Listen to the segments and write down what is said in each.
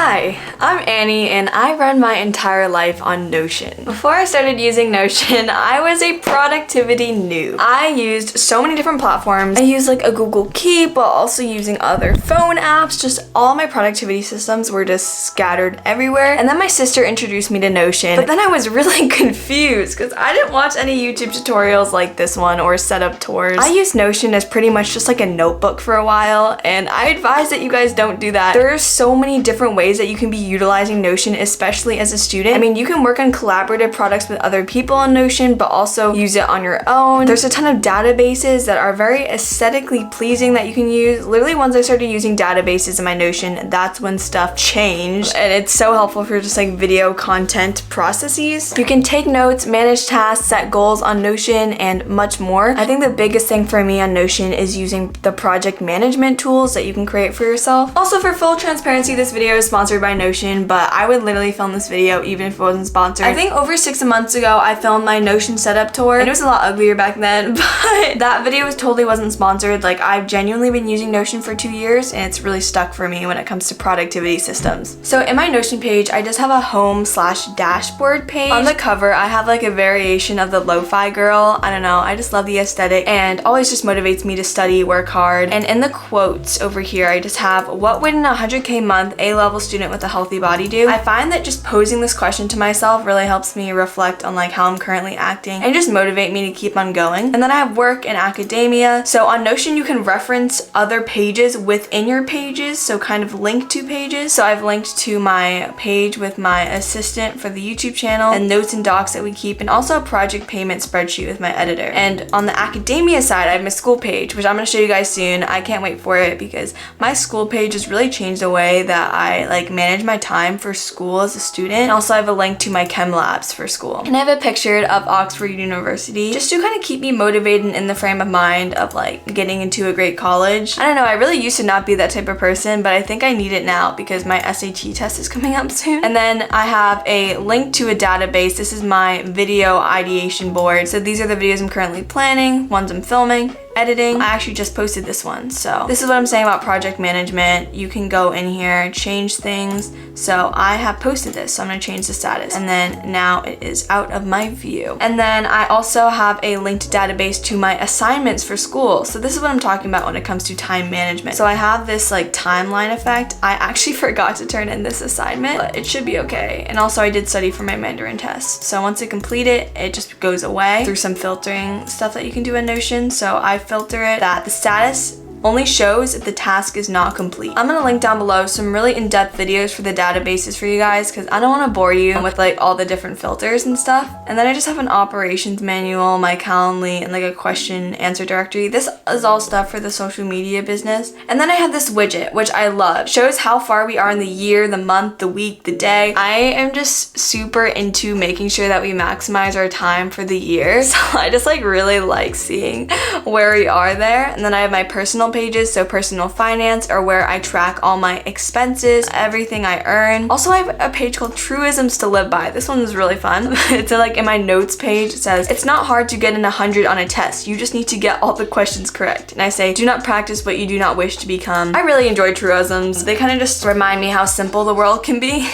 Hi, I'm Annie and I run my entire life on Notion. Before I started using Notion, I was a productivity noob. I used so many different platforms. I used like a Google Keep while also using other phone apps. Just all my productivity systems were just scattered everywhere. And then my sister introduced me to Notion, but then I was really confused because I didn't watch any YouTube tutorials like this one or setup tours. I used Notion as pretty much just like a notebook for a while, and I advise that you guys don't do that. There are so many different ways that you can be utilizing Notion, especially as a student. I mean, you can work on collaborative products with other people on Notion, but also use it on your own. There's a ton of databases that are very aesthetically pleasing that you can use. Literally, once I started using databases in my Notion, that's when stuff changed, and it's so helpful for just like video content processes. You can take notes, manage tasks, set goals on Notion, and much more. I think the biggest thing for me on Notion is using the project management tools that you can create for yourself. Also, for full transparency, this video is sponsored by Notion, but I would literally film this video even if it wasn't sponsored. I think over 6 months ago, I filmed my Notion setup tour, and it was a lot uglier back then, but that video totally wasn't sponsored. Like, I've genuinely been using Notion for 2 years, and it's really stuck for me when it comes to productivity systems. So in my Notion page, I just have a home/dashboard page. On the cover, I have like a variation of the lo-fi girl. I don't know, I just love the aesthetic and always just motivates me to study, work hard. And in the quotes over here, I just have, what would an 100K month A-level student with a healthy body do? I find that just posing this question to myself really helps me reflect on like how I'm currently acting and just motivate me to keep on going. And then I have work and academia. So on Notion, you can reference other pages within your pages, so kind of link to pages. So I've linked to my page with my assistant for the YouTube channel and notes and docs that we keep, and also a project payment spreadsheet with my editor. And on the academia side, I have my school page, which I'm going to show you guys soon. I can't wait for it because my school page has really changed the way that I like manage my time for school as a student. And also I have a link to my chem labs for school. And I have a picture of Oxford University just to kind of keep me motivated and in the frame of mind of like getting into a great college. I don't know, I really used to not be that type of person, but I think I need it now because my SAT test is coming up soon. And then I have a link to a database. This is my video ideation board. So these are the videos I'm currently planning, ones I'm filming, editing. I actually just posted this one. So this is what I'm saying about project management. You can go in here, change things. So I have posted this, so I'm gonna change the status. And then now it is out of my view. And then I also have a linked database to my assignments for school. So this is what I'm talking about when it comes to time management. So I have this like timeline effect. I actually forgot to turn in this assignment, but it should be okay. And also I did study for my Mandarin test. So once I complete it, it just goes away through some filtering stuff that you can do in Notion. So I filter it that the status only shows if the task is not complete. I'm gonna link down below some really in-depth videos for the databases for you guys because I don't want to bore you with like all the different filters and stuff. And then I just have an operations manual, my Calendly, and like a question answer directory. This is all stuff for the social media business. And then I have this widget, which I love. Shows how far we are in the year, the month, the week, the day. I am just super into making sure that we maximize our time for the year. So I just like really like seeing where we are there. And then I have my personal pages, so personal finance, or where I track all my expenses, everything I earn. Also, I have a page called Truisms to Live By. This one is really fun. It's like in my notes page, it says, it's not hard to get an 100 on a test. You just need to get all the questions correct. And I say, do not practice what you do not wish to become. I really enjoy truisms. They kind of just remind me how simple the world can be.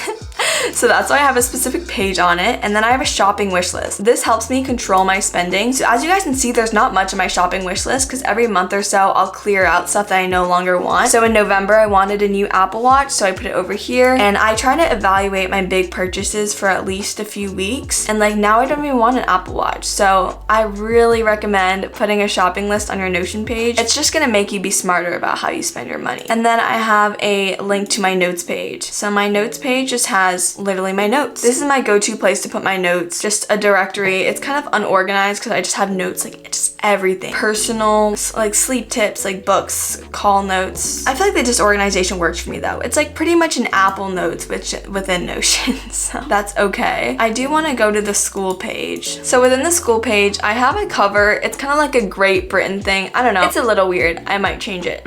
So that's why I have a specific page on it. And then I have a shopping wish list. This helps me control my spending. So as you guys can see, there's not much on my shopping wish list because every month or so I'll clear out stuff that I no longer want. So in November, I wanted a new Apple Watch, so I put it over here. And I try to evaluate my big purchases for at least a few weeks. And like now I don't even want an Apple Watch. So I really recommend putting a shopping list on your Notion page. It's just gonna make you be smarter about how you spend your money. And then I have a link to my notes page. So my notes page just has literally my notes. This is my go-to place to put my notes, just a directory. It's kind of unorganized because I just have notes, like just everything. Personal, like sleep tips, like books, call notes. I feel like the disorganization works for me though. It's like pretty much an Apple Notes within Notion, so that's okay. I do want to go to the school page. So within the school page, I have a cover. It's kind of like a Great Britain thing. I don't know. It's a little weird. I might change it.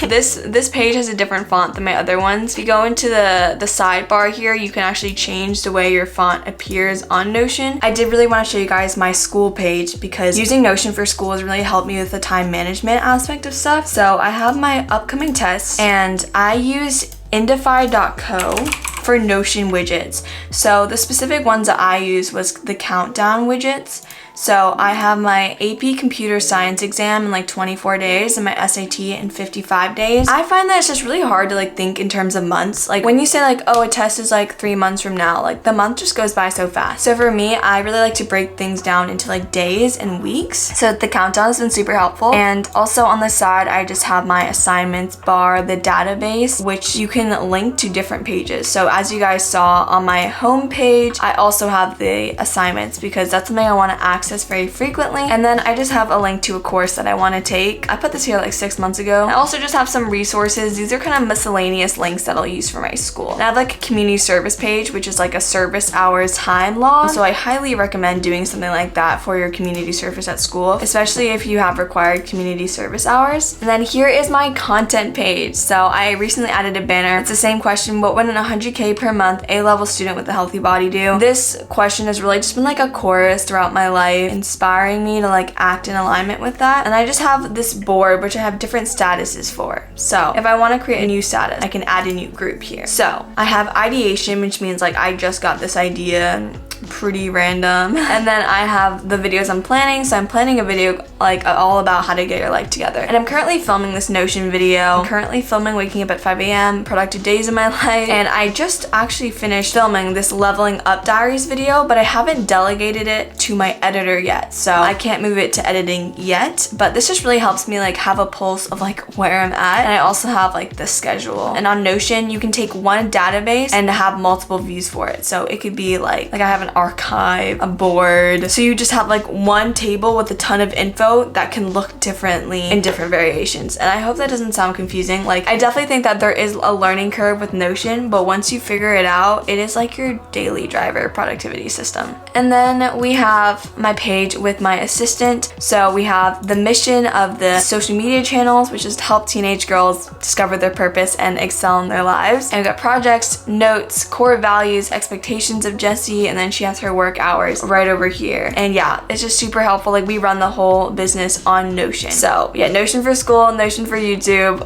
This page has a different font than my other ones. If you go into the sidebar here, you can actually change the way your font appears on Notion. I did really want to show you guys my school page because using Notion for school has really helped me with the time management aspect of stuff. So I have my upcoming tests and I use Indify.co for Notion widgets. So the specific ones that I used was the countdown widgets. So I have my AP Computer Science exam in like 24 days and my SAT in 55 days. I find that it's just really hard to like think in terms of months. Like when you say like, oh, a test is like 3 months from now, like the month just goes by so fast. So for me, I really like to break things down into like days and weeks. So the countdown has been super helpful. And also on the side, I just have my assignments bar, the database, which you can link to different pages. So as you guys saw on my home page, I also have the assignments because that's something I want to access very frequently. And then I just have a link to a course that I want to take. I put this here like 6 months ago. I also just have some resources. These are kind of miscellaneous links that I'll use for my school. And I have like a community service page, which is like a service hours time log. So I highly recommend doing something like that for your community service at school, especially if you have required community service hours. And then here is my content page. So I recently added a banner. It's the same question: what would an 100K per month A-level student with a healthy body do? This question has really just been like a chorus throughout my life, inspiring me to like act in alignment with that. And I just have this board which I have different statuses for. So if I want to create a new status, I can add a new group here. So I have ideation, which means like I just got this idea, pretty random. And then I have the videos I'm planning. So I'm planning a video like all about how to get your life together. And I'm currently filming this Notion video. I'm currently filming waking up at 5 a.m., productive days in my life. And I just actually finished filming this leveling up diaries video, but I haven't delegated it to my editor yet. So I can't move it to editing yet, but this just really helps me like have a pulse of like where I'm at. And I also have like the schedule. And on Notion, you can take one database and have multiple views for it. So it could be like I have an archive, a board. So you just have like one table with a ton of info that can look differently in different variations. And I hope that doesn't sound confusing. Like I definitely think that there is a learning curve with Notion, but once you figure it out, it is like your daily driver productivity system. And then we have my page with my assistant. So we have the mission of the social media channels, which is to help teenage girls discover their purpose and excel in their lives. And we've got projects, notes, core values, expectations of Jessie, and then she has her work hours right over here. And yeah, it's just super helpful. Like we run the whole business on Notion. So yeah, Notion for school, Notion for YouTube.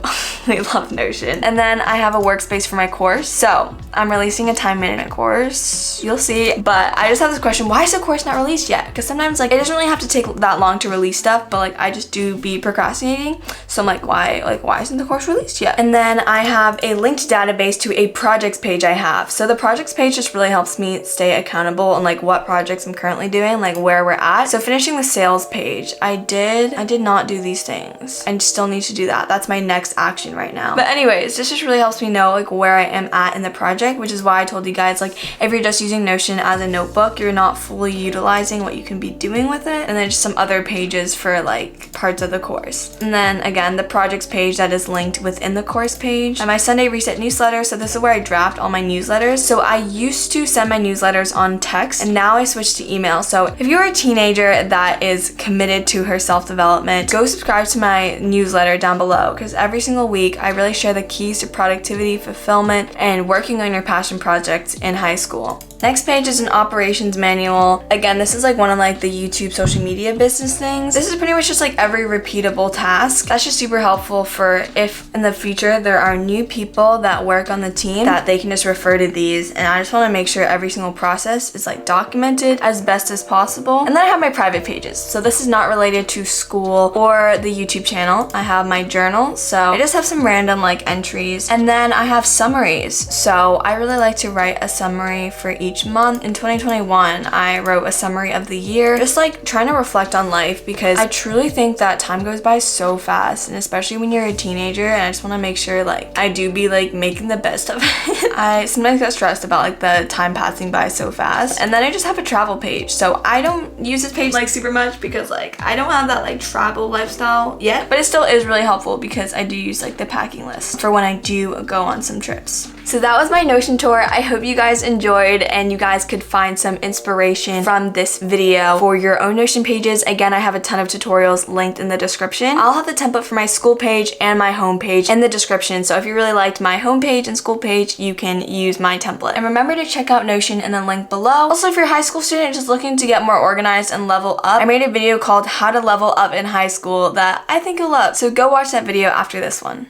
We love Notion. And then I have a workspace for my course. So I'm releasing a time management course. You'll see. But I just have this question: why is the course not released yet? Because sometimes like it doesn't really have to take that long to release stuff, but like I just do be procrastinating. So I'm like, why isn't the course released yet? And then I have a linked database to a projects page I have. So the projects page just really helps me stay accountable on like what projects I'm currently doing, like where we're at. So finishing the sales page, I did not do these things. I still need to do that. That's my next action right now. But anyways, this just really helps me know like where I am at in the project, which is why I told you guys like if you're just using Notion as a notebook, you're not fully utilizing what you can be doing with it. And then just some other pages for like parts of the course. And then again, the projects page that is linked within the course page. And my Sunday Reset newsletter. So this is where I draft all my newsletters. So I used to send my newsletters on text, and now I switched to email. So if you're a teenager that is committed to her self-development, go subscribe to my newsletter down below, because every single week I really share the keys to productivity, fulfillment, and working on your passion projects in high school. Next page is an operations manual. Again, this is like one of like the YouTube social media business things. This is pretty much just like every repeatable task. That's just super helpful for if in the future there are new people that work on the team, that they can just refer to these. And I just want to make sure every single process is like documented as best as possible. And then I have my private pages. So this is not related to school or the YouTube channel. I have my journal. So I just have some random like entries. And then I have summaries. So I really like to write a summary for each month. In 2021, I wrote a summary of the year, just like trying to reflect on life, because I truly think that time goes by so fast, and especially when you're a teenager. And I just want to make sure like I do be like making the best of it. I sometimes get stressed about like the time passing by so fast. And then I just have a travel page. So I don't use this page like super much because like I don't have that like travel lifestyle yet, but it still is really helpful because I do use like the packing list for when I do go on some trips. So that was my Notion tour. I hope you guys enjoyed and you guys could find some inspiration from this video for your own Notion pages. Again, I have a ton of tutorials linked in the description. I'll have the template for my school page and my home page in the description. So if you really liked my home page and school page, you can use my template. And remember to check out Notion in the link below. Also, if you're a high school student just looking to get more organized and level up, I made a video called How to Level Up in High School that I think you'll love. So go watch that video after this one.